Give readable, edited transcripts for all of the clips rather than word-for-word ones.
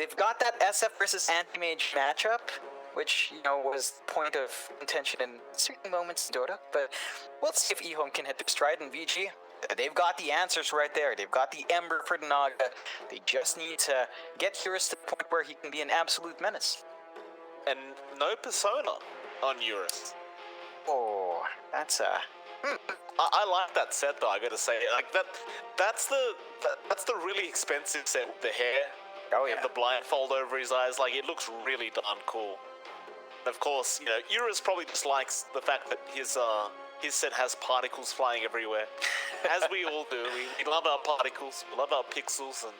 they've got that SF versus anti-mage matchup, which, you know, was the point of contention in certain moments in Dota, but we'll see if EHome can hit their stride in VG. They've got the answers right there. They've got the Ember for Naga. They just need to get Eurus to the point where he can be an absolute menace. And no persona on Eurus. Oh, that's a... I like that set though, I gotta say. Like that's the really expensive set with the hair. Oh yeah. And the blindfold over his eyes. Like, it looks really darn cool. And of course, you know, Eurus probably just likes the fact that his set has particles flying everywhere. As we all do. We love our particles, we love our pixels, and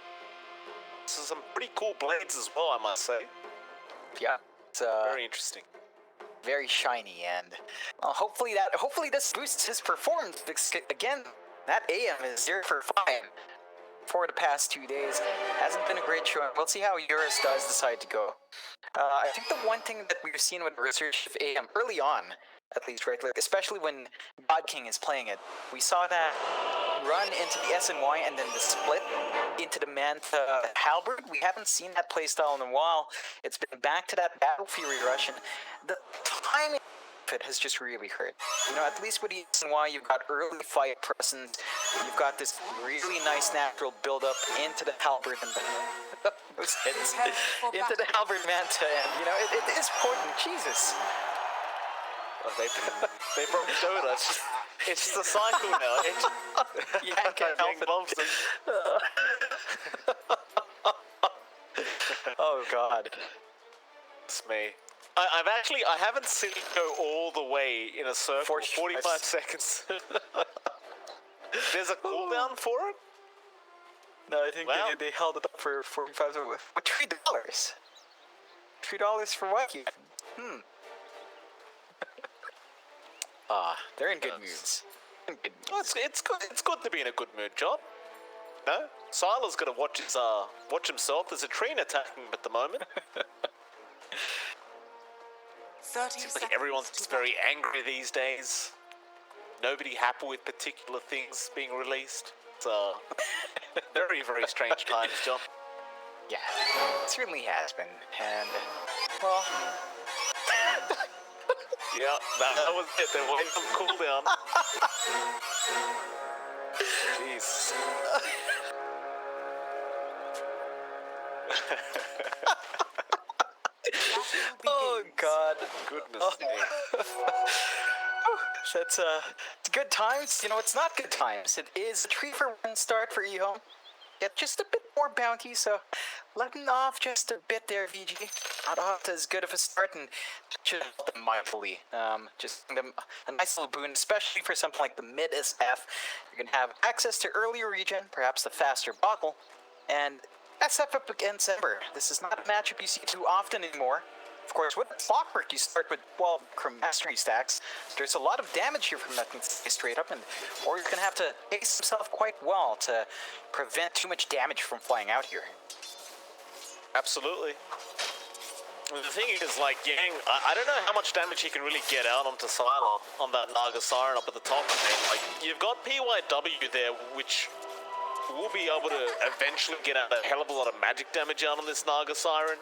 so some pretty cool blades as well, I must say. Yeah. It's very interesting. Very shiny, and hopefully this boosts his performance. Again, that AM is 0 for 5 for the past 2 days. Hasn't been a great showing. We'll see how Eurus does decide to go. I think the one thing that we've seen with research of AM early on, at least, right, like especially when God King is playing it, we saw that run into the SNY and then the split into the Manta Halberd. We haven't seen that playstyle in a while. It's been back to that Battle Fury rush, and the timing of it has just really hurt. You know, at least with the SNY, you've got early fight presence, you've got this really nice natural build-up into the Halberd and those hits into the Halberd Manta, and you know, it is potent. Jesus. Oh, they broke Dota. It's just a cycle now. Yeah, I can't help it. Loves it. Oh God. It's me. I haven't seen it go all the way in a circle. 45 seconds. There's a cooldown for it? No, I think they held it up for 45 seconds. $3. $3 for what? They're in good moods. Well, it's good to be in a good mood, John. No, Siler's got to watch himself. There's a train attacking him at the moment. 30 Seems like everyone's just very angry these days. Nobody happy with particular things being released. It's very, very strange times, John. Yeah, it certainly has been, and well. Yeah, that was it. They're waiting for cooldown. Jeez. Oh God. Goodness me. That's it's good times. You know, it's not good times. It is a 3-for-1 start for EHome. Get just a bit more bounty, so letting off just a bit there, VG. Not off to as good of a start, and should help them mindfully. Just give them a nice little boon, especially for something like the mid SF. You're gonna have access to earlier regen, perhaps the faster boggle, and SF up against Ember. This is not a matchup you see too often anymore. Of course, with Clockwork, you start with 12 mastery stacks. There's a lot of damage here from that can stay straight up, or you're gonna have to pace himself quite well to prevent too much damage from flying out here. Absolutely. The thing is, like, Yang, I don't know how much damage he can really get out onto Sylar on that Naga Siren up at the top. Like, you've got PYW there, which will be able to eventually get out a hell of a lot of magic damage out on this Naga Siren.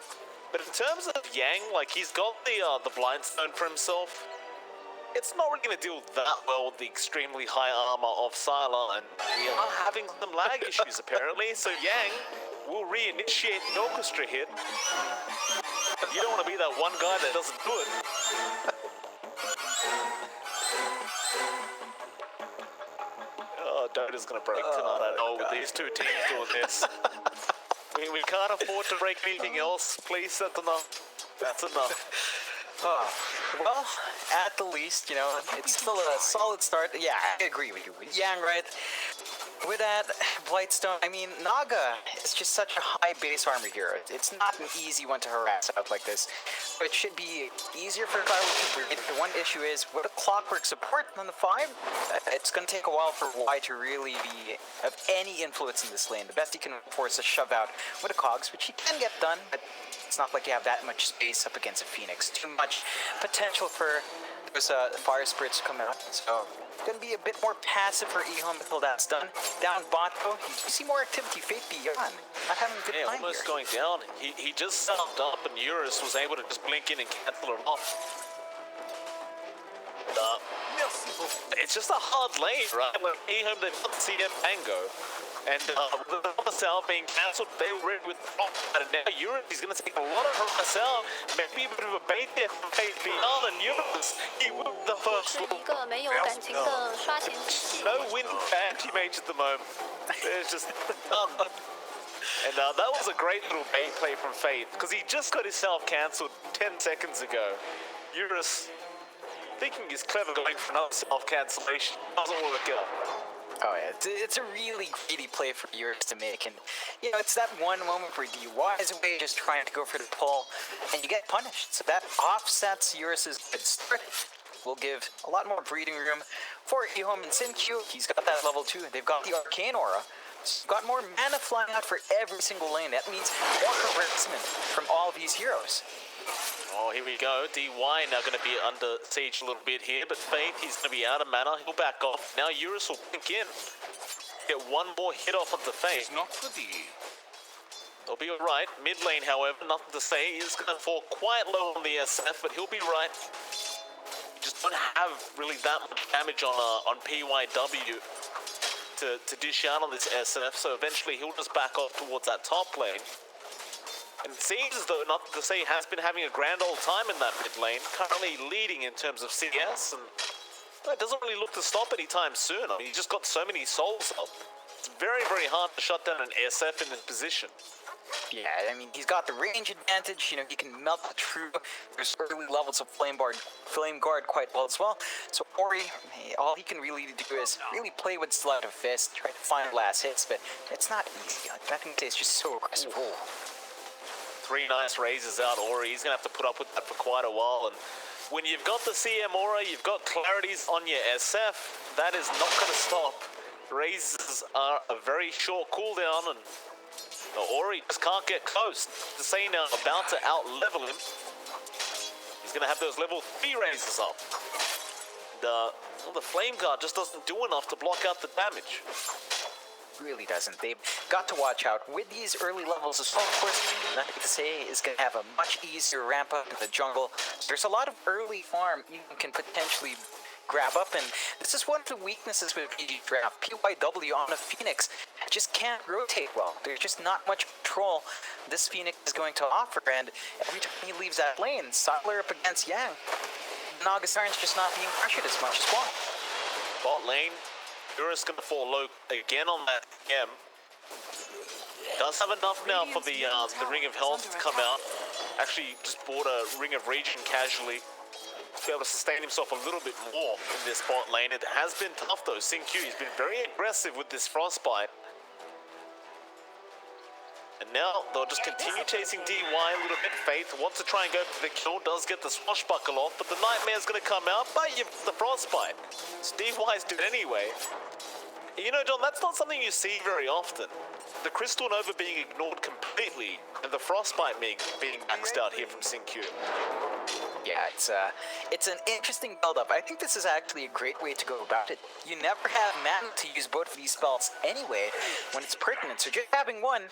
But in terms of Yang, like, he's got the Blind Stone for himself. It's not really going to deal that well with the extremely high armor of Sylar, and we are having some lag issues apparently, so Yang will reinitiate the orchestra hit. You don't want to be that one guy that doesn't do it. Oh, Dota's going to break tonight, I know, with these two teams doing this. We can't afford to break anything else. Please, that's enough. That's enough. Well, at the least, you know, it's still a solid start. Yeah, I agree with you. Yang, right? With that Blightstone, I mean, Naga is just such a high base armor hero. It's not an easy one to harass out like this. But it should be easier for Clockwork to breed. The one issue is, with a Clockwork support on the 5, it's going to take a while for Y to really have any influence in this lane. The best he can force is a shove out with a Cogs, which he can get done, but It's not like you have that much space up against a Phoenix. Too much potential for those fire spirits to come out. So gonna be a bit more passive for EHome until that's done. Down bot though, you see more activity. Fate Beyond, not having a good time almost here. going down. He just stopped up, and Eurus was able to just blink in and cancel it off. It's just a hard lane, right? When EHome, they've got CM Mango. And with the Harassal being cancelled, they were in with the flop. And now Eurus is going to take a lot of Harassal. Maybe a bit of a bait there from Fate Beyond, and Eurus, he won the first 是一个没有感情的刷钱机器。 No win for anti-mage at the moment. There's just none. And that was a great little bait play from Fate, because he just got himself cancelled 10 seconds ago. Eurus, thinking he's clever, going for another self-cancellation. Doesn't work out. Oh yeah, it's a really greedy play for Eurus to make, and you know, it's that one moment where DUI is away, just trying to go for the pull, and you get punished. So that offsets Eurus's good start. Will give a lot more breathing room for EHome and Sinkyu. He's got that level 2. They've got the Arcane Aura. So got more mana flying out for every single lane. That means more harassment from all of these heroes. Oh, here we go. DY now going to be under siege a little bit here, but Faith, he's going to be out of mana. He'll back off. Now Eurus will blink in. Get one more hit off onto Faith. Not for thee. They'll be alright. Mid lane, however, nothing to say. He is going to fall quite low on the SF, but he'll be right. Just don't have really that much damage on PYW to dish out on this SF, so eventually he'll just back off towards that top lane. And it seems as though, not to say, he has been having a grand old time in that mid lane, currently leading in terms of CS, and it doesn't really look to stop anytime soon. I mean, he's just got so many souls up. It's very, very hard to shut down an SF in this position. Yeah, I mean, he's got the range advantage. You know, he can melt the true. There's early levels of Flame Guard quite well as well. So Ori, all he can really do is really play with sleight of fist, try to find last hits, but it's not easy. Like, that thing is just so aggressive. Ooh. 3 nice raises out Ori. He's going to have to put up with that for quite a while. And when you've got the CM Aura, you've got clarities on your SF, that is not going to stop. Raises are a very short cooldown, and Ori just can't get close. The Say now about to out-level him. He's going to have those level 3 raises up. Well, the Flame Guard just doesn't do enough to block out the damage. Really doesn't. They've got to watch out with these early levels as well. Of course, nothing to say is going to have a much easier ramp up in the jungle. There's a lot of early farm you can potentially grab up, and this is one of the weaknesses with PG draft. PYW on a Phoenix just can't rotate well. There's just not much control this Phoenix is going to offer, and every time he leaves that lane, Siler up against Yang, Nagasaren's just not being pressured as much as well. Bot lane, Eurus going to fall low again on that M. Does have enough now for the Ring of Health to come out. Actually, just bought a Ring of Regen casually to be able to sustain himself a little bit more in this bot lane. It has been tough though. Sinkyu, he's been very aggressive with this Frostbite. And now they'll just continue chasing DY a little bit. Faith wants to try and go for the kill, does get the swashbuckle off, but the Nightmare's going to come out, but you've the Frostbite. So DY's do it anyway. You know, John, that's not something you see very often. The Crystal Nova being ignored completely, and the Frostbite being maxed out here from Sinkyu. Yeah, it's an interesting build-up. I think this is actually a great way to go about it. You never have mana to use both of these spells anyway when it's pertinent, so just having one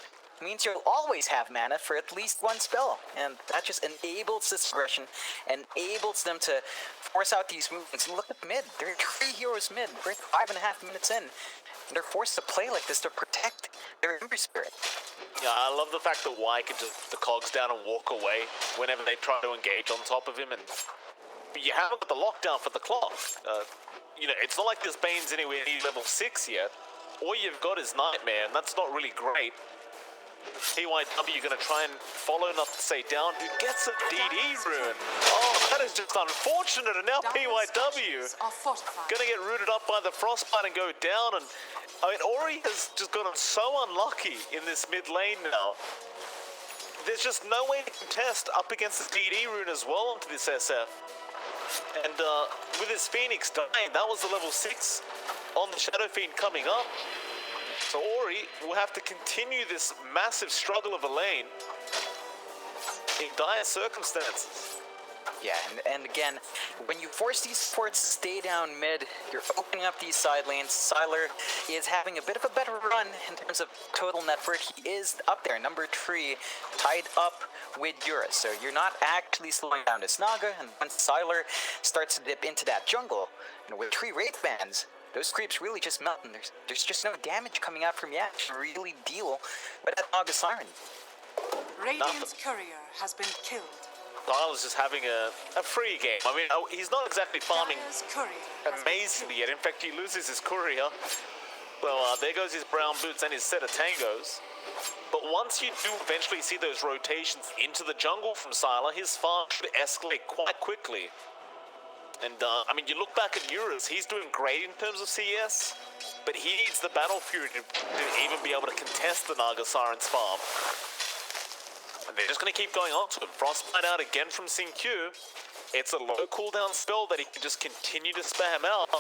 means you'll always have mana for at least one spell, and that just enables this aggression, enables them to force out these movements. And look at mid, there are 3 heroes mid, we're 5.5 minutes in, and they're forced to play like this to protect their Ember Spirit. Yeah, I love the fact that Y can just put the cogs down and walk away whenever they try to engage on top of him, but you haven't got the lockdown for the clock. You know, it's not like this Bane's anywhere near level 6 yet. All you've got is Nightmare, and that's not really great. PYW going to try and follow, not to say down, who gets a DD rune. Oh, that is just unfortunate, and now PYW going to get rooted up by the Frostbite and go down, and I mean, Ori has just gotten so unlucky in this mid lane now. There's just no way to contest up against this DD rune as well onto this SF. And with his Phoenix dying, that was the level 6 on the Shadow Fiend coming up. So Ori will have to continue this massive struggle of a lane in dire circumstances. Yeah, and again, when you force these supports to stay down mid, you're opening up these side lanes. Sylar is having a bit of a better run in terms of total net worth. He is up there, number 3, tied up with Eurus. So you're not actually slowing down this Naga, and once Sylar starts to dip into that jungle, with 3 Wraith Bands, those creeps really just melt, and there's just no damage coming out from Yak to really deal with that Naga Siren. Radiant's courier has been killed. Sylar's just having a free game. I mean, he's not exactly farming Dire's courier has been amazingly yet. In fact, he loses his courier. Well, there goes his brown boots and his set of tangos. But once you do eventually see those rotations into the jungle from Sylar, his farm should escalate quite quickly. And, I mean, you look back at Eurus, he's doing great in terms of CS, but he needs the Battle Fury to even be able to contest the Naga Siren's farm. And they're just going to keep going on to him. Frostbite out again from Q. It's a low cooldown spell that he can just continue to spam out.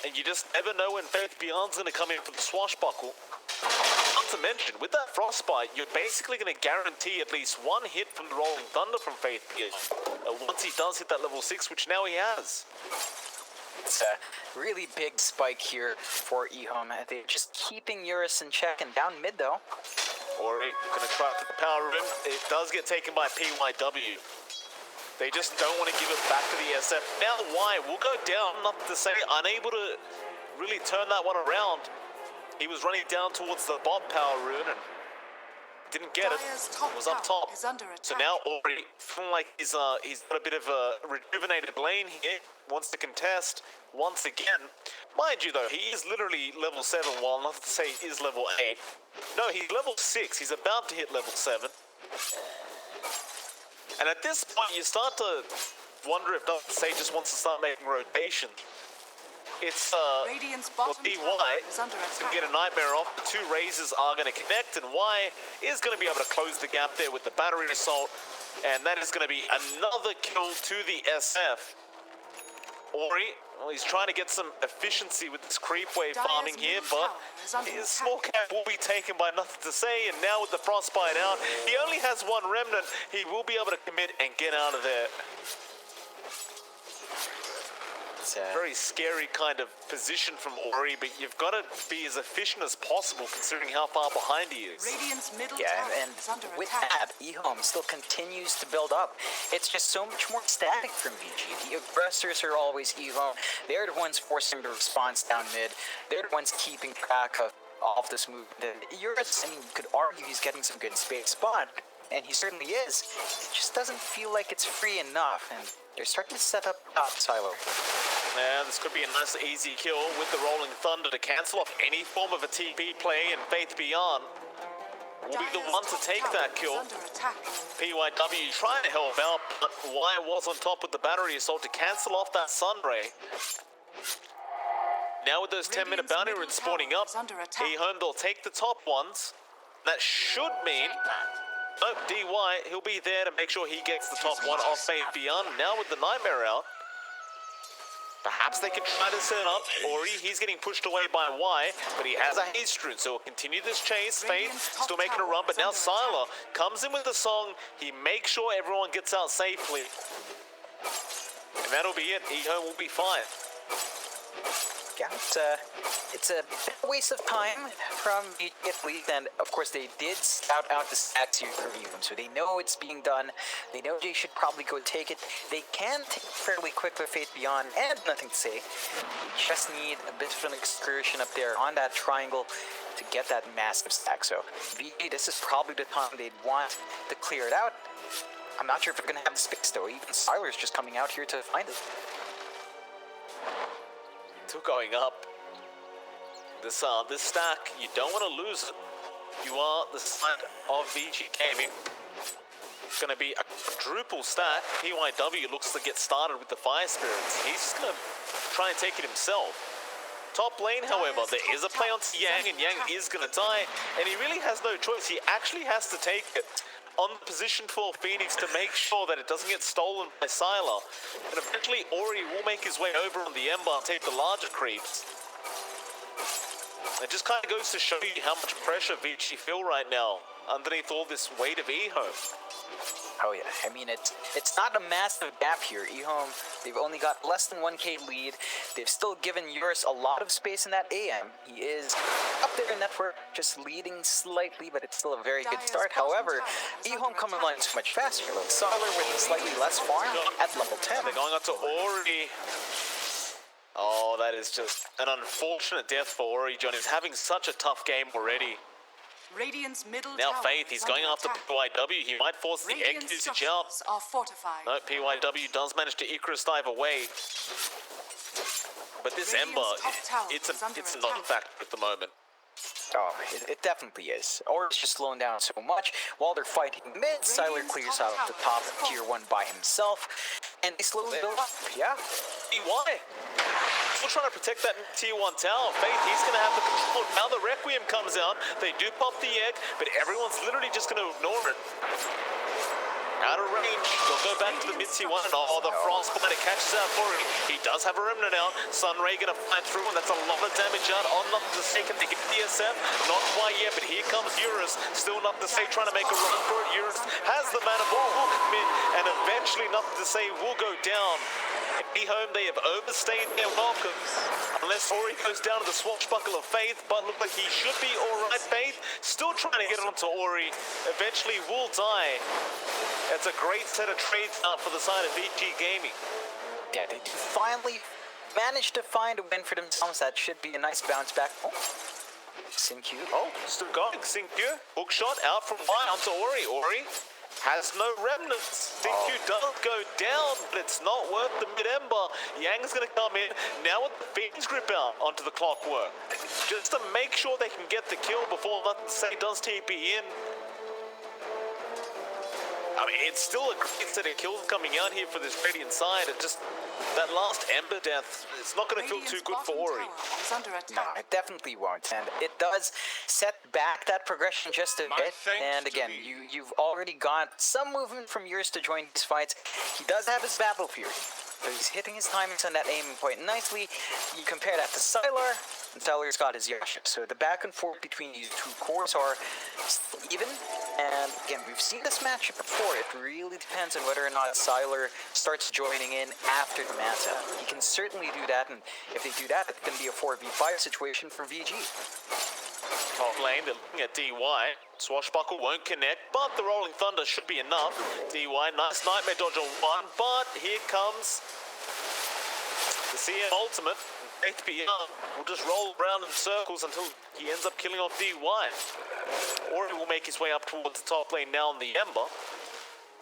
And you just never know when Faith Beyond's going to come in for the swashbuckle. Not to mention, with that Frostbite, you're basically going to guarantee at least one hit from the Rolling Thunder from Faith Beyond. Once he does hit that level 6, which now he has. It's a really big spike here for EHome. They're just keeping Eurus in check, and down mid though. Ori gonna try for the power room. It does get taken by PYW. They just don't want to give it back to the SF. Now Y will go down, not to say unable to really turn that one around. He was running down towards the bot power rune and didn't get it. Was up top. So now Ori, feeling like he's got a bit of a rejuvenated lane here, wants to contest once again. Mind you though, he is literally level 7, while not to say he is level 8. No, he's level 6, he's about to hit level 7. And at this point, you start to wonder if Dr. Say just wants to start making rotation. It's, Radiant's well, bottom DY tower is under to attack. get a Nightmare off. The 2 Razors are going to connect, and Y is going to be able to close the gap there with the battery assault. And that is going to be another kill to the SF. Ori, well, he's trying to get some efficiency with this creep wave farming here, but his small cap will be taken by Nothing to Say, and now with the Frostbite out, he only has 1 remnant. He will be able to commit and get out of there. It's Very scary kind of position from Ori, but you've got to be as efficient as possible considering how far behind he is. Radiant's middle Yeah, tower and is under with attack. that, EHome still continues to build up. It's just so much more static from VG. The aggressors are always EHome. They're the ones forcing the response down mid. They're the ones keeping track of all of this movement. Eurus, I mean, you could argue he's getting some good space spot, and he certainly is. It just doesn't feel like it's free enough, and they're starting to set up top silo. Yeah, this could be a nice easy kill with the Rolling Thunder to cancel off any form of a TP play, and Faith Beyond will be the one to take that kill. PYW trying to help out, but Y was on top with the battery assault to cancel off that Sunray. Now with those 10-minute bounty runes spawning up, EHome, they'll take the top ones. That should mean... Nope, DY, he'll be there to make sure he gets the top one off Faith Beyond. Now with the Nightmare out, perhaps they can try to set up Ori. He's getting pushed away by Y, but he has a haste rune, so he'll continue this chase. Faith still making a run, but now Sylar comes in with the song. He makes sure everyone gets out safely. And that'll be it. EHome will be fine. Yeah, it's a bit of a waste of time from VG at least, and of course they did scout out the stacks here for EHome, so they know it's being done. They know they should probably go take it. They can take it fairly quick with Faith Beyond, and Nothing to Say. They just need a bit of an excursion up there on that triangle to get that massive stack. So VG, this is probably the time they'd want to clear it out. I'm not sure if they're going to have the space though. Even Sylar's just coming out here to find it. Still going up. This stack, you don't want to lose it. You are the side of VG Gaming. It's going to be a quadruple stack. PYW looks to get started with the Fire Spirits. He's just going to try and take it himself. Top lane, however, there is a play onto Yang, and Yang is going to die, and he really has no choice. He actually has to take it on the position for Phoenix to make sure that it doesn't get stolen by Sylar. And eventually Ori will make his way over on the Ember and take the larger creeps. It just kind of goes to show you how much pressure VG feel right now underneath all this weight of EHome. Oh yeah, I mean it's not a massive gap here. EHome, they've only got less than 1k lead. They've still given Eurus a lot of space in that AM. He is up there in network, just leading slightly, but it's still a very good start. However, EHome coming along so much faster. Like Solar with slightly less farm at level 10. They're going up to Ori. Oh, that is just an unfortunate death for Ori. John is having such a tough game already. Radiant's middle Now tower Faith, is he's going under after attack. PYW. He might force the egg Radiant usage out. structures are fortified. No, PYW does manage to Icarus dive away. But this Radiant's Ember, top tower it's is under a non-factor at the moment. Oh, it definitely is. Or it's just slowing down so much while they're fighting mid. Sylar clears out the top of tier 1 by himself, and they slowly build up. Yeah. Why? Still trying to protect that tier 1 tower. Faith, he's going to have the control. Now the Requiem comes out. They do pop the egg, but everyone's literally just going to ignore it. Out of range. They'll go back to the mid-tier 1, and oh, the Frostbite catches out for him. He does have a Remnant out. Sunray going to fight through, and that's a lot of damage out on Not to Say. Can they get the SF? Not quite yet, but here comes Eurus. Still Not to Say trying to make a run for it. Eurus has the mana ball mid, and eventually Not to Say will go down. EHome, they have overstayed their welcome. Unless Ori goes down to the swashbuckle of Faith, but look like he should be alright. Faith still trying to get onto Ori. Eventually will die. It's a great set of trades out for the side of VG Gaming. Yeah, they finally managed to find a win for themselves. That should be a nice bounce back. Oh, Sinkyu. Oh, still going. Sinkyu, hookshot out from Y onto Ori. Ori has no remnants. Sinkyu does go down, but it's not worth the mid-ember. Yang's going to come in now with the Fiend's Grip out onto the Clockwork, just to make sure they can get the kill before Nothing to Say does TP in. I mean, it's still a great set of kills coming out here for this Radiant side, and just that last Ember death, it's not going to feel too good for Ori. No, it definitely won't, and it does set back that progression just a bit. And again, you've already got some movement from Eurus to join these fights. He does have his Battle Fury, so he's hitting his timings on that aiming quite nicely. You compare that to Sylar, and Sylar's got his Yasha. So the back and forth between these two cores are even. And again, we've seen this matchup before. It really depends on whether or not Sylar starts joining in after the Manta. He can certainly do that, and if they do that, it can be a 4v5 situation for VG. Top lane, they're looking at DY. Swashbuckle won't connect, but the Rolling Thunder should be enough. DY, nice Nightmare Dodge on one, but here comes the CM Ultimate. Faith Beyond will just roll around in circles until he ends up killing off DY. Or he will make his way up towards the top lane now on the Ember.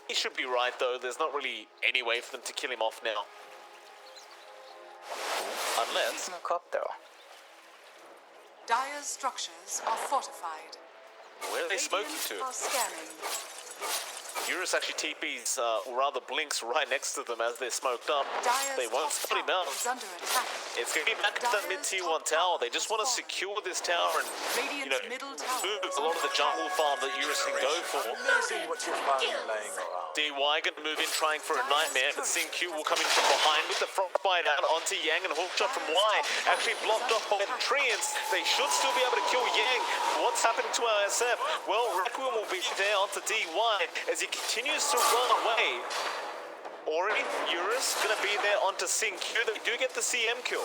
He should be right though, there's not really any way for them to kill him off now. Unless... Smoke up though. Dire's structures are fortified. Where are they smoking Radiant to? are scanning. Eurus actually TPs, or rather blinks right next to them as they're smoked up. Dire's They won't top spot him tower out. is under attack. It's going to be back to that mid-tier 1 tower. They just want to secure this tower and, you know, Radiant's middle tower move is a lot of the under jungle attack. farm that Eurus can go for. Amazing what you found laying around. DY going to move in trying for a nightmare, but Sinkyu will come in from behind with the frostbite out onto Yang, and hookshot from Y. Actually blocked off by the treants. They should still be able to kill Yang. What's happening to our SF? Well, Requiem will be there onto DY as he continues to run away. Ori, Eurus going to be there onto Sinkyu. They do get the CM kill.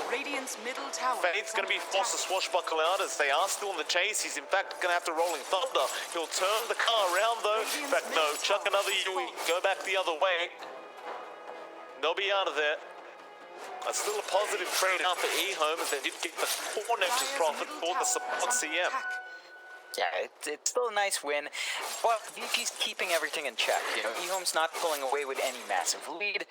Radiant's middle tower. Faith's going to be forced to swashbuckle out as they are still in the chase. He's in fact going to have to Rolling Thunder. He'll turn the car around though. In fact, no, chuck another Yui. Go back the other way. They'll be out of there. That's still a positive trade out for EHome as they did get the 4 Nexus profit for the support CM. Yeah, it's still a nice win, but VG's keeping everything in check. You know, EHome's not pulling away with any massive lead.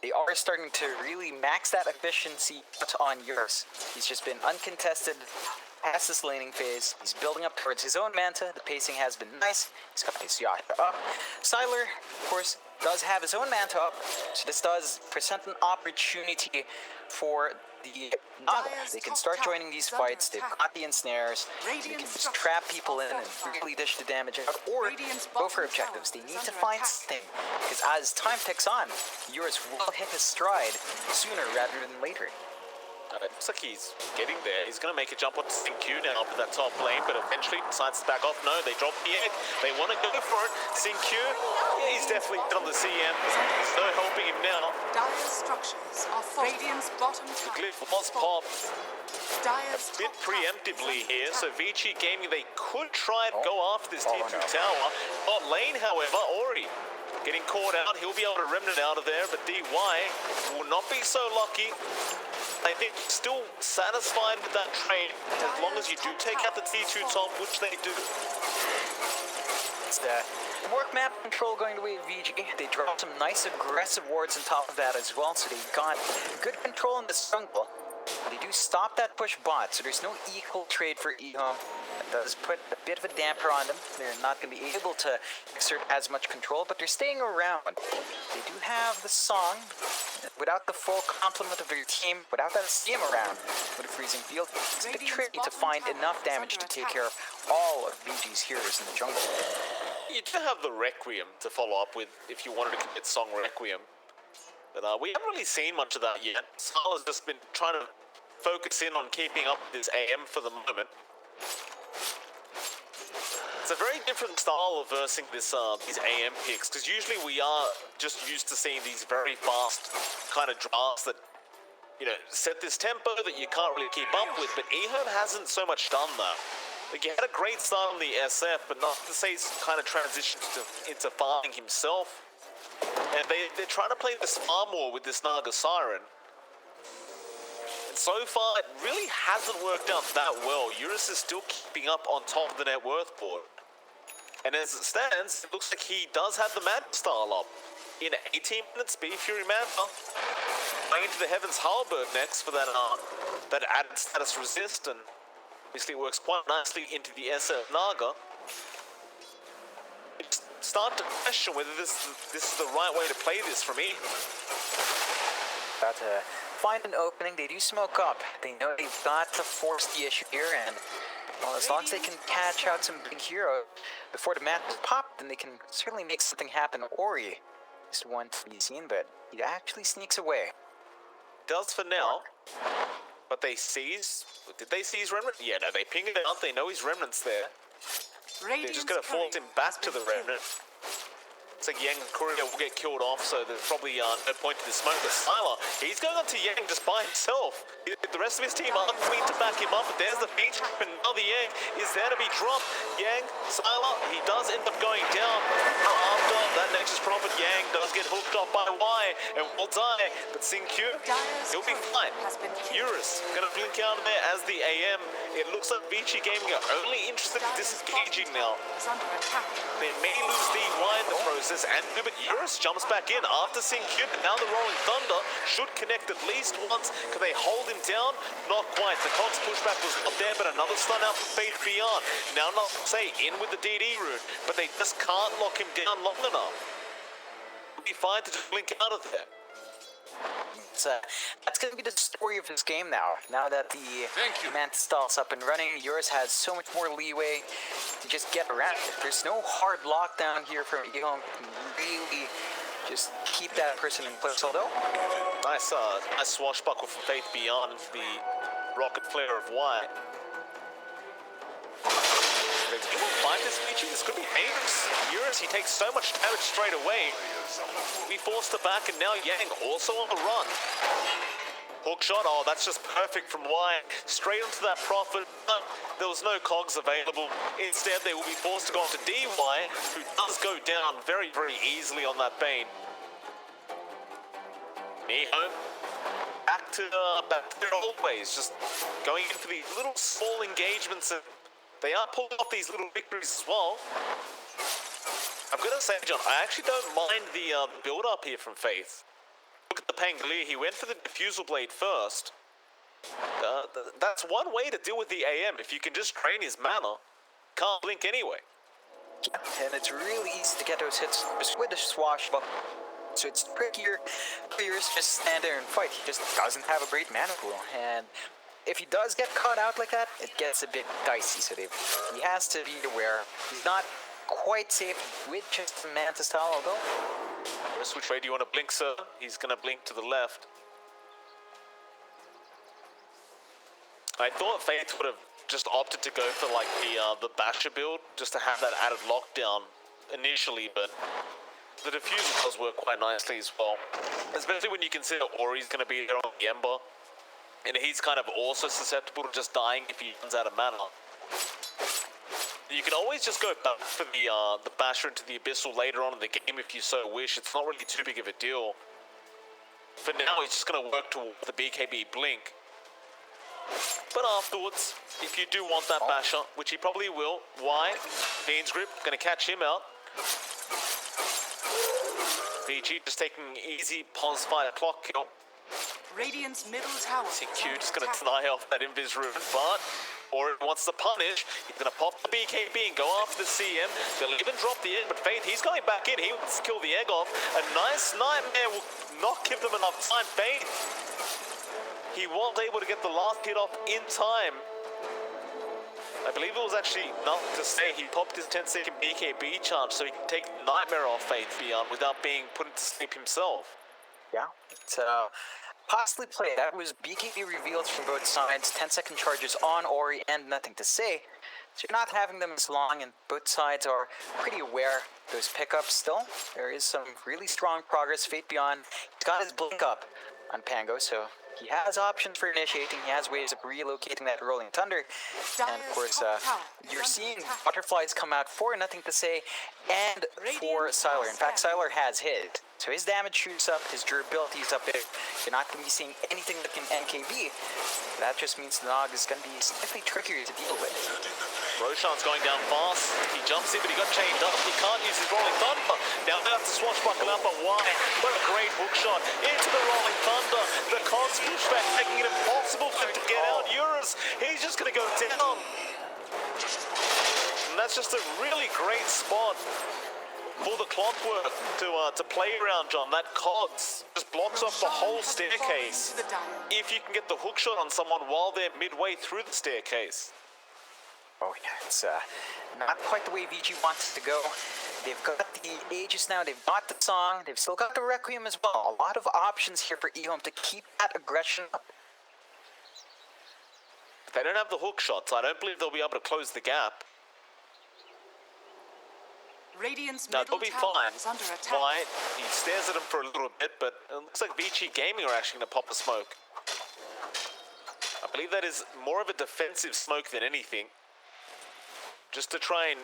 They are starting to really max that efficiency on Eurus. He's just been uncontested past this laning phase. He's building up towards his own Manta. The pacing has been nice. He's got his Yasha up. Sylar, of course, does have his own Manta up, so this does present an opportunity for the Naga. They can start joining these fights. They've got the ensnares. They can just trap people in and really dish the damage out, or go for objectives. They need to find something, because as time ticks on, Eurus will hit his stride sooner rather than later. It looks like he's getting there. He's going to make a jump on Q now up to that top lane, but eventually decides to back off. No, they drop the egg. They want to go for it. Q, he's definitely on the CM. There's no helping him now. Dire structures are Radiant's bottom tower. Glyph was popped Dire's a bit top tower preemptively is under here, so attack. Vici Gaming, they could try and go after this Tier 2 no. tower. Bot lane, however, Ori getting caught out. He'll be able to remnant out of there, but DY will not be so lucky. I think still satisfied with that trade as long as you do take out the T2 top, which they do. It's more map control going the way of VG. They dropped some nice aggressive wards on top of that as well, so they got good control in the jungle. They do stop that push bot, so there's no equal trade for EHome. That does put a bit of a damper on them. They're not going to be able to exert as much control, but they're staying around. They do have the song. Without the full complement of their team, without that steam around with a freezing field, it's a bit tricky to find enough damage to take care of all of VG's heroes in the jungle. You do have the Requiem to follow up with if you wanted to commit song Requiem. But we haven't really seen much of that yet. Sala's just been trying to focus in on keeping up with this AM for the moment. It's a very different style of versing this these AM picks, because usually we are just used to seeing these very fast kind of drafts that, you know, set this tempo that you can't really keep up with, but EHome hasn't so much done that. Like, he had a great start on the SF, but not to say he's kind of transitioned into farming himself. And they're trying to play this farm war with this Naga Siren. And so far, it really hasn't worked out that well. Eurus is still keeping up on top of the net worth board. And as it stands, it looks like he does have the Mad style up. In 18 minutes, Speed Fury Manta going to the Heavens Halberd next for that added status resist, and obviously works quite nicely into the SF Naga. Start to question whether this is the right way to play this for me. About to find an opening, they do smoke up. They know they've got to force the issue here, and well, as long as they can catch out some big hero before the map is popped, then they can certainly make something happen. Ori is one to be seen, but he actually sneaks away. Does for now, but they seize. Did they seize Remnant? Yeah, no, they ping it out. They know his Remnant's there. They're just going to force him back to the Remnant. It's like Yang and Courier will get killed off, so there's probably no point to this smoke. But Sylar, he's going on to Yang just by himself. The rest of his team aren't going to back him up, but there's the feature, and now the egg is there to be dropped. Yang, Sylar, he does end up going down. After that Nexus Prophet, Yang does get hooked up by Y and will die, but Q, he'll be fine. Eurus going to blink out of there as the AM. It looks like Vici Gaming are only interested in disengaging now. They may lose the Y in the process, but Eurus jumps back in after seeing Q. Now the Rolling Thunder should connect at least once. Can they hold him down? Not quite. The Cox pushback was not there, but another stun out for Faith Beyond. Now not say in with the DD rune, but they just can't lock him down long enough. It'll be fine to just blink out of there. That's going to be the story of this game now. Now that the Manta stall's up and running, Eurus has so much more leeway to just get around it. There's no hard lockdown here from EHome. You can really just keep that person in place. Although, nice swashbuckle from Faith Beyond into the rocket flare of Y. They won't find this feature. This could be dangerous. Eurus, he takes so much damage straight away. Be forced to back, and now Yang also on the run. Hook shot, oh, that's just perfect from Y. Straight onto that Prophet. There was no cogs available. Instead, they will be forced to go onto DY, who does go down very, very easily on that Bane. EHome, back to their old ways, just going in for these little small engagements, and they are pulling off these little victories as well. I'm going to say, John, I actually don't mind the build-up here from Faith. Look at the Pangolier. He went for the Diffusal Blade first. That's one way to deal with the AM. If you can just drain his mana, can't blink anyway. and it's really easy to get those hits just with the swashbuckle. So it's trickier for Eurus to just stand there and fight. He just doesn't have a great mana pool, and if he does get caught out like that, it gets a bit dicey. So he has to be aware. He's not quite safe with just the Manta style, although. Which way do you want to blink, sir? He's going to blink to the left. I thought Faith would have just opted to go for like the Basher build, just to have that added lockdown initially, but the diffuser does work quite nicely as well. Especially when you consider Ori's going to be there on the Ember, and he's kind of also susceptible to just dying if he runs out of mana. You can always just go back for the Basher into the Abyssal later on in the game if you so wish. It's not really too big of a deal. For now, he's just going to work toward the BKB Blink. But afterwards, if you do want that Basher, which he probably will, why? Fiend's Grip, going to catch him out. VG just taking easy pause fire clock kill. Radiant's middle tower. CQ just going to deny off that Invis Rune, but Ori wants to punish. He's going to pop the BKB and go after the CM. They'll even drop the egg, but Faith, he's going back in. He wants to kill the egg off. A nice Nightmare will not give them enough time. Faith, he wasn't able to get the last hit off in time. I believe it was actually nothing to say. He popped his 10-second BKB charge so he can take Nightmare off Faith beyond without being put into sleep himself. Yeah, it's possibly played. That was BKB revealed from both sides, 10-second charges on Ori, and nothing to say. So you're not having them as long, and both sides are pretty aware of those pickups still. There is some really strong progress. Fate Beyond, he's got his blink up on Pango, so he has options for initiating. He has ways of relocating that Rolling Thunder. And of course, you're seeing Butterflies come out for nothing to say, and for Sylar. In fact, Sylar has hit. So his damage shoots up, his durability is up there. You're not going to be seeing anything that can NKB. That just means the Nog is going to be slightly trickier to deal with. Roshan's going down fast. He jumps in, but he got chained up. He can't use his Rolling Thunder. Now they have to swashbuckle up, but why? What a great hook shot into the Rolling Thunder. The Cons pushback making it impossible for him to get out. Eurus, he's just going to go down. And that's just a really great spot for the Clockwork to play around, John. That Cogs just blocks off the whole staircase if you can get the hook shot on someone while they're midway through the staircase. Oh yeah, it's not quite the way VG wants it to go. They've got the Aegis now, they've got the Song, they've still got the Requiem as well. A lot of options here for EHome to keep that aggression up. If they don't have the hook shots, I don't believe they'll be able to close the gap. Radiant's No, middle they'll be tower fine. is under attack. Why? He stares at him for a little bit, but it looks like VG Gaming are actually going to pop a smoke. I believe that is more of a defensive smoke than anything. Just to try and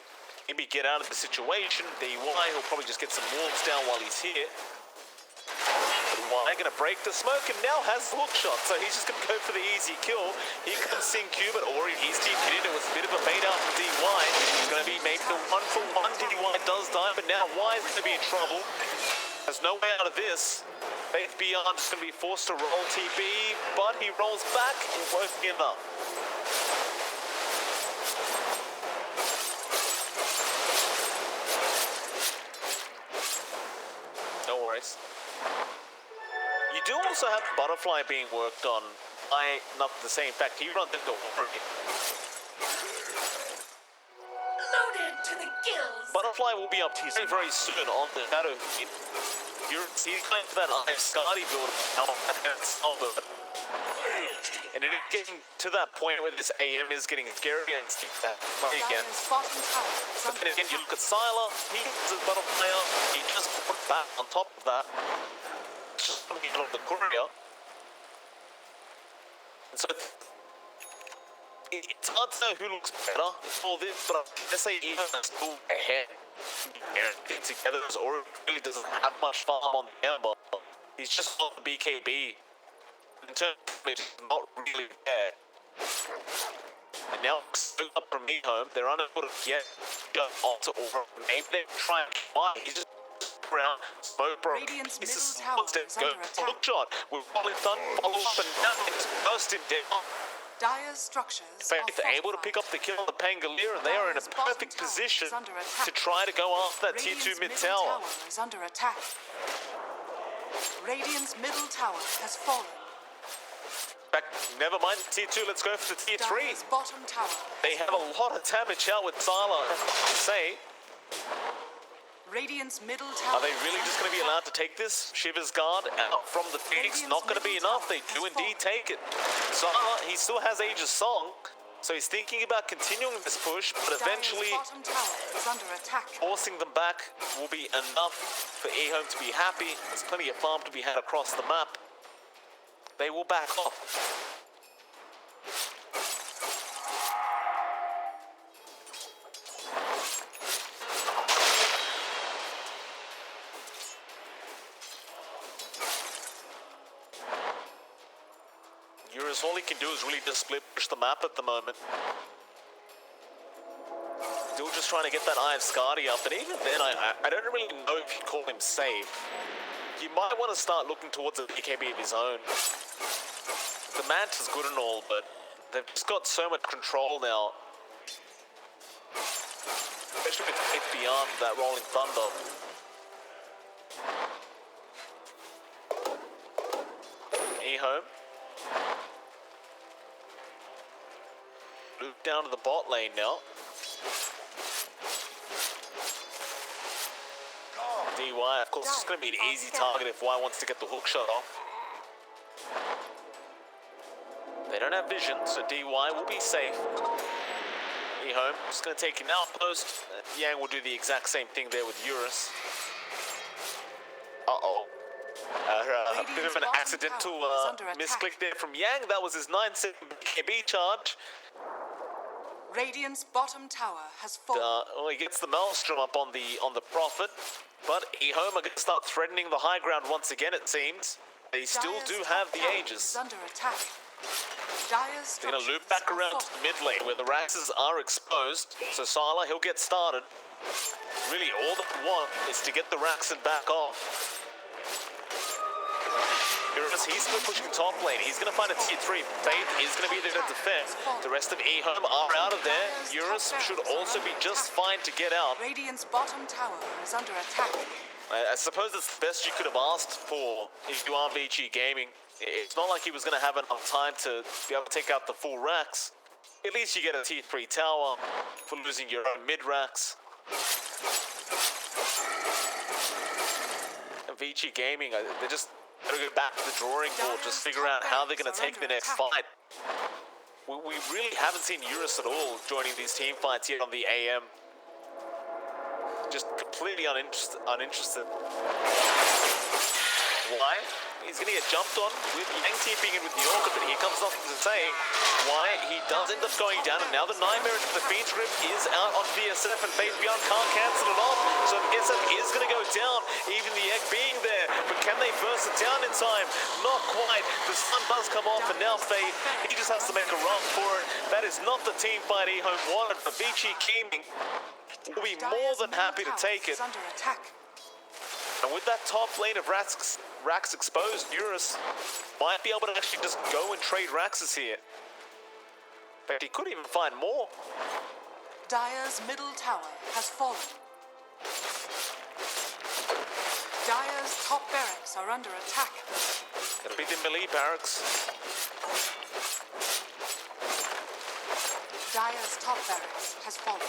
maybe get out of the situation. DY, he'll probably just get some wolves down while he's here. But going to break the smoke and now has the hook shot, so he's just going to go for the easy kill. Here comes Q, but Ori, he's deep in. It was a bit of a bait out from DY. He's going to be maybe the 1-for-1. DY does die, but now Y is going to be in trouble. There's no way out of this. Faith Beyond is going to be forced to roll TB, but he rolls back and won't give up. No worries. You do also have Butterfly being worked on by not the same fact. He runs into Ori. Loaded to the gills. Butterfly will be up very soon on the battlefield. He's going for that Scotty build now, and it is getting to that point where this AM is getting scary and stick that money again. But then again, you look at Sylar, he has his Butterfly up, he just put back on top of that. Just coming out of the courier. And so it's hard to know who looks better for this, but let's say even is still ahead. Together, or really doesn't have much farm on the Ember. He's just on the BKB. In terms of damage, not really there. And now, up from EHome, they're unable to get onto Aura. Maybe they're trying to find. He's just around smoke, bro. This is constant. Go hook shot. We're rolling thunder, follow up, and now it's bursting down. Dire's structures Faith able to pick up the kill on the Pangolier, and they are in a perfect position to try to go after that tier 2 mid tower. Is under attack. Radiant's middle tower has fallen. Back, never mind tier 2, let's go for the tier 3. Dire's bottom tower. They have a lot of damage out with Sylar, to say. Radiant's middle tower. Are they really just going to be allowed to take this? Shiva's Guard out from the Phoenix, not going to be enough. They do indeed take it. So he still has Aegis Song, so he's thinking about continuing this push, but eventually Bottom tower is under attack. forcing them back will be enough for EHome to be happy. There's plenty of farm to be had across the map. They will back off. Eurus, all he can do is really just split push the map at the moment. Still just trying to get that Eye of Skadi up, and even then, I don't really know if you call him safe. You might want to start looking towards a BKB of his own. The Mant is good and all, but they've just got so much control now. Especially with Faith Beyond that Rolling Thunder. EHome. Move down to the bot lane now. DY, of course, it's going to be an easy target if Y wants to get the hook shot off. They don't have vision, so DY will be safe. EHome just going to take an outpost. Yang will do the exact same thing there with Eurus. Uh-oh. A bit of an accidental misclick there from Yang. That was his 9-second BKB charge. Radiant's bottom tower has fallen. Well, he gets the Maelstrom up on the Prophet, but EHome are going to start threatening the high ground once again, it seems. They still do have the Aegis. Under attack. Dire's They're going to loop back around to the mid lane where the Raxes are exposed. So Sala, he'll get started. Really, all that we want is to get the Raxen back off. Eurus, he's still pushing top lane. He's going to find a tier 3. Faith is going to be there to defend. The rest of EHome are out of there. Eurus should also be just fine to get out. Radiant's bottom tower is under attack. I suppose it's the best you could have asked for if you are VG Gaming. It's not like he was going to have enough time to be able to take out the full racks. At least you get a tier 3 tower for losing your own mid racks. VG Gaming, they're just got to go back to the drawing board, just figure out how they're going to take the next fight. We really haven't seen Eurus at all joining these team fights yet on the AM. Just completely uninterested. Why? He's going to get jumped on with Yang TPing in with the Orca, but here comes nothing to say. Why? He does end up going down, and now the Nightmare into the Phoenix Grip is out on VSF, and Faith Beyond can't cancel it off. So SF is going to go down, even the egg being there. But can they burst it down in time? Not quite. The sun does come off, and now Faith, he just has to make a run for it. That is not the team fight EHome wanted, but VG Gaming will be more than happy to take it. Under attack. And with that top lane of Rax exposed, Eurus might be able to actually just go and trade Raxes here. In fact, he could even find more. Dire's middle tower has fallen. Dire's top barracks are under attack. Gonna be the melee barracks. Dire's top barracks has fallen.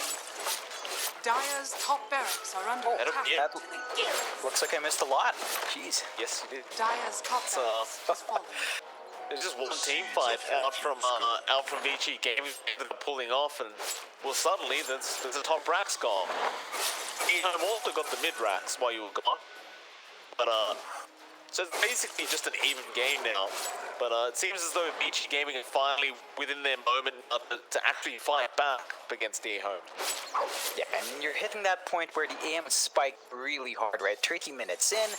Dire's top barracks are under attack. Yeah. That looks like I missed a lot. Jeez. Yes, you did. Dire's top barracks has fallen. There's just one team fight out from VG Gaming that are pulling off, and well, suddenly there's a top Rax gone. EHome also got the mid Rax while you were gone, but so it's basically just an even game now. But it seems as though VG Gaming are finally within their moment to actually fight back against EHome. Yeah, and you're hitting that point where the AM spiked really hard, right? 30 minutes in,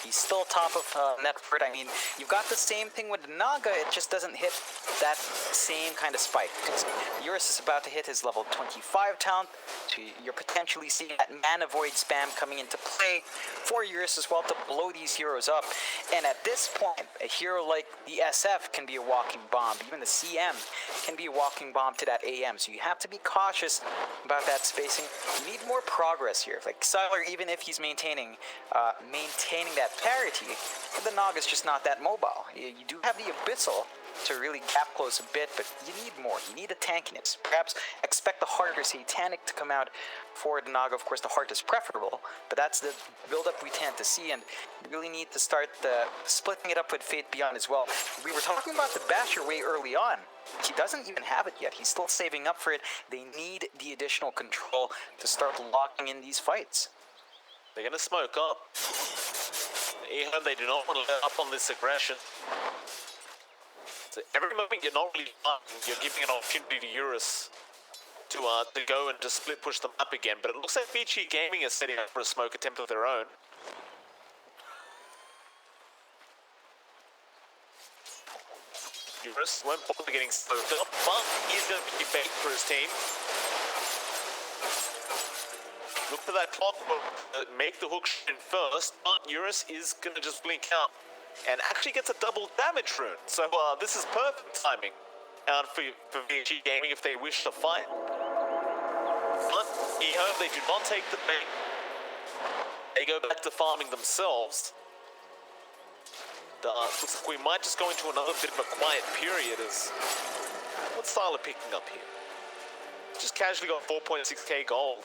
he's still top of net worth. I mean, you've got the same thing with Naga, it just doesn't hit that same kind of spike. Because Eurus is about to hit his level 25 talent, so you're potentially seeing that mana void spam coming into play for Eurus as well to blow these heroes up. And at this point, a hero like the SF can be a walking bomb. Even the CM can be a walking bomb to that AM. So you have to be cautious about that spacing. You need more progress here. Like Sylar, even if he's maintaining that parity, the Nog is just not that mobile. You do have the Abyssal to really gap close a bit, but you need more. You need a tankiness. Perhaps expect the Heart or Satanic to come out for the Naga. Of course, the Heart is preferable, but that's the build-up we tend to see, and we really need to start splitting it up with Faith Beyond as well. We were talking about the Basher way early on. He doesn't even have it yet. He's still saving up for it. They need the additional control to start locking in these fights. They're going to smoke up. EHome, they do not want to let up on this aggression. So every moment you're not really fighting, you're giving an opportunity to Eurus to go and just split push them up again. But it looks like VG Gaming is setting up for a smoke attempt of their own. Eurus won't bother getting smoked up, but he's going to be baked for his team. Look for that clock, make the hook in first, but Eurus is going to just blink out and actually gets a double damage rune. So this is perfect timing for VG Gaming if they wish to fight. But EHome, they do not take the bait. They go back to farming themselves. Looks like we might just go into another bit of a quiet period as... What's Tyler picking up here? Just casually got 4.6k gold.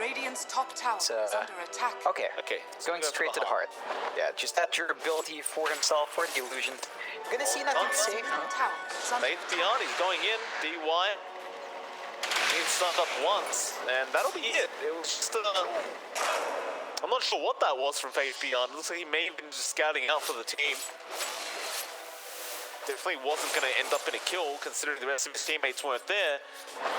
Radiant's top tower is under attack. Okay, going straight to the Heart. Yeah, just that durability for himself, for the illusion. You're gonna see nothing safe. Faith Beyond, he's going in, DY. He's stunned up once, and that'll be it. It was just I'm not sure what that was from Faith Beyond. It looks like he may have been just scouting out for the team. Definitely wasn't going to end up in a kill, considering the rest of his teammates weren't there.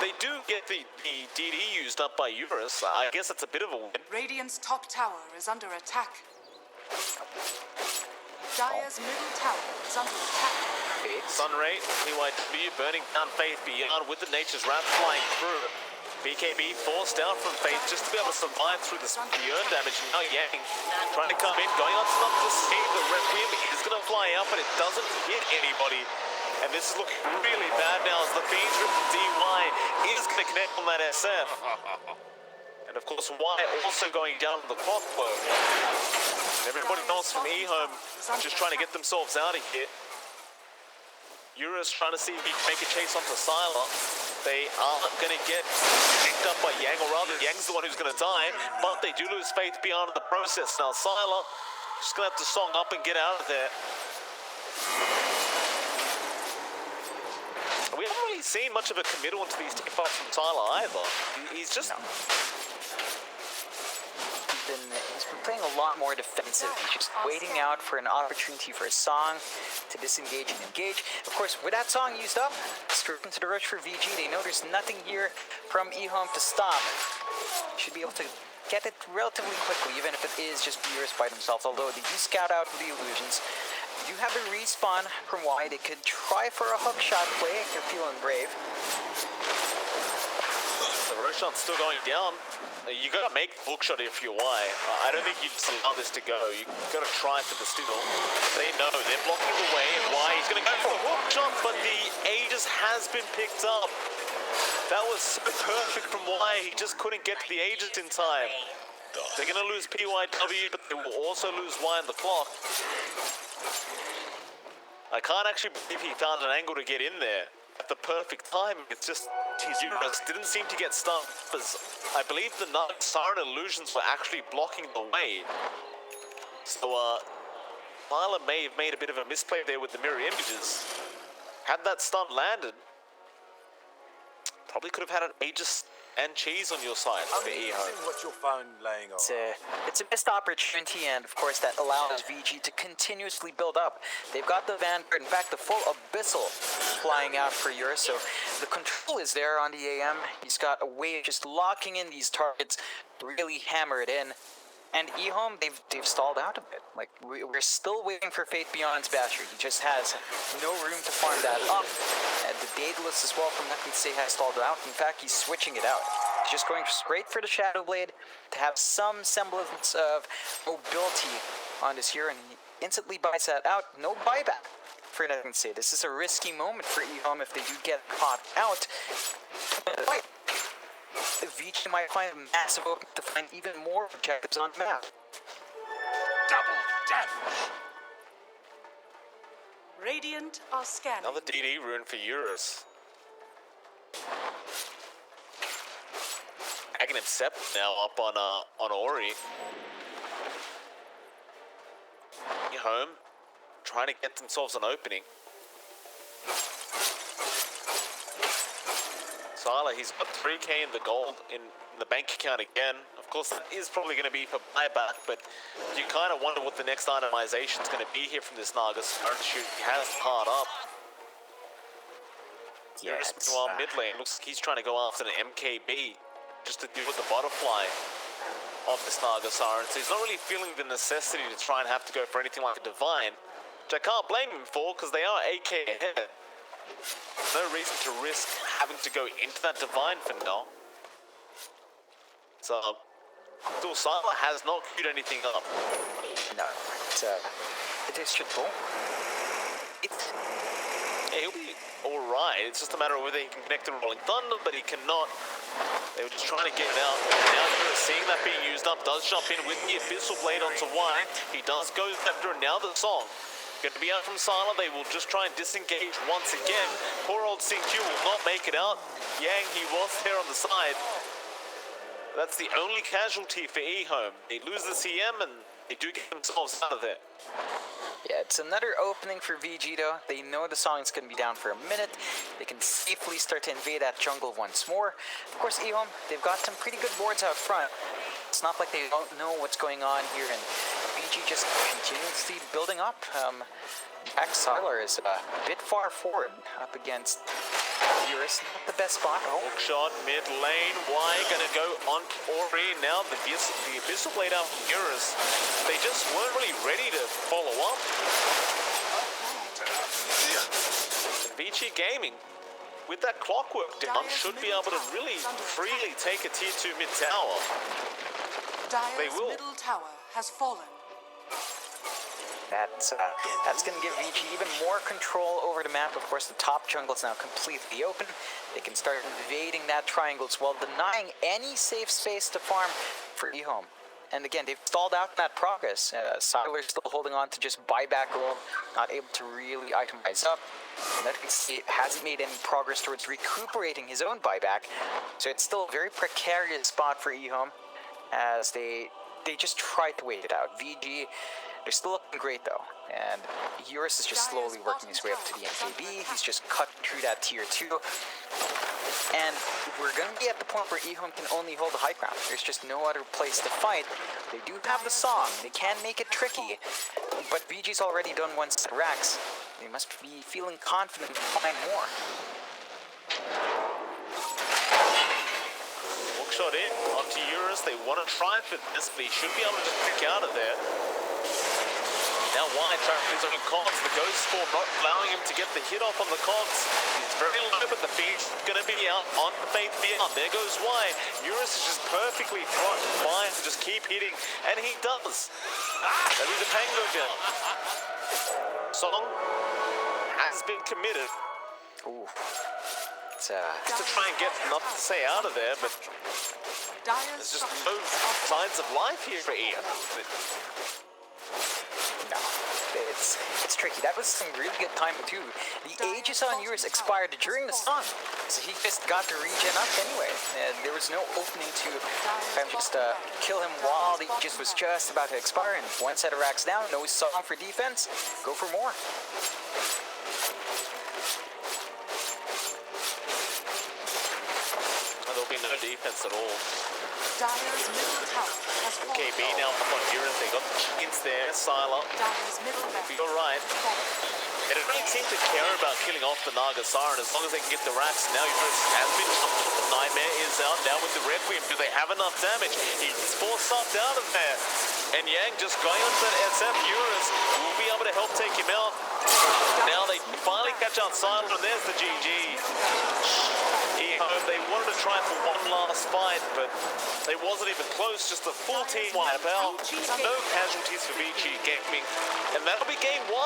They do get the DD used up by Eurus. I guess that's a bit of a win. Radiant's top tower is under attack. Dire's middle tower is under attack. Sunray, PYW burning down Faith Beyond with the Nature's Wrath flying through. BKB forced out from Faith just to be able to survive through the urn damage. Now Yang trying to come in, going on to the save. The Requiem is going to fly out, but it doesn't hit anybody. And this is looking really bad now as the Fiend's Rip from DY is going to connect on that SF. And of course, Y also going down the clockwork. And everybody else from EHome just trying to get themselves out of here. Eurus trying to see if he can make a chase onto Sylar. They are going to get picked up by Yang, or rather Yang's the one who's going to die, but they do lose Faith Beyond in the process. Now Sylar just going to have to song up and get out of there. We haven't really seen much of a committal into these team fights from Tyler either. He's just... No. He's been playing a lot more defensive. He's just waiting out for an opportunity for a song to disengage and engage. Of course, with that song used up, straight into the rush for VG. They know there's nothing here from EHome to stop. Should be able to get it relatively quickly, even if it is just Eurus by themselves. Although they do scout out the illusions. You have a respawn from Y. They could try for a hook shot play if they're feeling brave. The Roshan's still going down. You gotta make the hook shot if you're Y. I don't think you just allow this to go. You gotta try for the steal. They know they're blocking the way, and Y is gonna go for the hook shot, but the Aegis has been picked up. That was so perfect from Y. He just couldn't get to the Aegis in time. They're gonna lose PYW, but they will also lose Y on the clock. I can't actually believe he found an angle to get in there at the perfect time. It's just Eurus didn't seem to get stunned, because I believe the Siren illusions were actually blocking the way. So Tyler may have made a bit of a misplay there with the mirror images. Had that stun landed, probably could have had an Aegis and cheese on your side for EHome. What you found laying on. It's a missed opportunity, and of course that allows VG to continuously build up. They've got the Vanguard, in fact the full Abyssal flying out for Eurus, so the control is there on the AM. He's got a way of just locking in these targets, really hammer it in. And EHome, they've stalled out a bit. Like, we're still waiting for Faith Beyond's Basher. He just has no room to farm that up. And the Daedalus as well from Say has stalled out. In fact, he's switching it out. He's just going straight for the Shadow Blade to have some semblance of mobility on this here, and he instantly buys that out. No buyback for Say. This is a risky moment for EHome if they do get caught out. VG might find a massive opening to find even more objectives on the map. Double damage. Radiant are scanning. Another DD rune for Eurus. Aghanim Sept now up on Ori. EHome trying to get themselves an opening. Sala, he's got 3k in the gold in the bank account again. Of course, that is probably going to be for buyback, but you kind of wonder what the next itemization is going to be here from this Nagas. Shoot, he has the heart up. Yeah, Eurus, it's, meanwhile, mid lane, looks like he's trying to go after an MKB just to deal with the butterfly of this Nagas. So he's not really feeling the necessity to try and have to go for anything like a Divine, which I can't blame him for because they are AK ahead. No reason to risk having to go into that Divine for now. So, still Sala has not queued anything up. No, it is triple. Yeah, he'll be alright. It's just a matter of whether he can connect to Rolling Thunder, but he cannot. They were just trying to get it out. Now you're seeing that being used up, does jump in with the Abyssal Blade onto Y. He does go after now the song. Going to be out from Sala. They will just try and disengage once again. Poor old CQ will not make it out. Yang, he was there on the side. That's the only casualty for EHome. They lose the CM and they do get themselves out of there. Yeah, it's another opening for VG though. They know the song's going to be down for a minute. They can safely start to invade that jungle once more. Of course, EHome, they've got some pretty good boards out front. It's not like they don't know what's going on here, and VG just continuously building up. Exiler is a bit far forward up against Eurus. Not the best spot. Oh, Hook shot mid lane. Y gonna go on Ori now. The Abyssal Blade out from Eurus. They just weren't really ready to follow up. And VG Gaming, with that clockwork down, should be able to really freely take a tier 2 mid tower. They Dire's will. middle tower has fallen. That's going to give VG even more control over the map. Of course, the top jungle is now completely open. They can start invading that triangle as well, denying any safe space to farm for EHome. And again, they've stalled out in that progress. Siler's still holding on to just buyback gold, not able to really itemize up. He hasn't made any progress towards recuperating his own buyback. So it's still a very precarious spot for EHome as they just try to wait it out. VG, they're still looking great though, and Eurus is just slowly working his way up to the MKB. He's just cut through that tier 2, and we're going to be at the point where EHome can only hold the high ground. There's just no other place to fight. They do have the song, they can make it tricky, but VG's already done one set of racks. They must be feeling confident to find more. Shot in onto Eurus. They want to try for this, but he should be able to just pick out of there. Now Y trapped his own cogs. The Ghost Spore not allowing him to get the hit off on the cogs. He's very low, but the Fiend's going to be out on the Faith Beyond. There goes Y. Eurus is just perfectly fine to just keep hitting, and he does. That is a Pango down. Song has been committed. Ooh. Just to try and get enough to stay out of there, but there's just no signs of life here for Ian. No, it's tricky. That was some really good timing too. The Aegis on Eurus expired during the song, so he just got to regen up anyway. And there was no opening to just kill him while the Aegis was just about to expire. And one set of racks down, no song for defense. Go for more. There'll be no defense at all. Dire's middle tower has fallen. KB now up on Eurus. They got the chickens there. Silo. Dire's middle barracks You're right. has fallen. They don't really seem to care about killing off the Naga Siren as long as they can get the racks. Now Eurus has been jumped. The Nightmare is out now with the Requiem. Do they have enough damage? He's forced up out of there. And Yang just going onto that SF. Eurus will be able to help take him out. Now they finally catch out Silent, and there's the GG. EHome, they wanted to try for one last fight, but they wasn't even close. Just a full team wipe out. No casualties for VG Gaming. And that'll be game 1.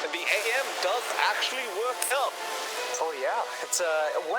And the AM does actually work out. Oh yeah, it's one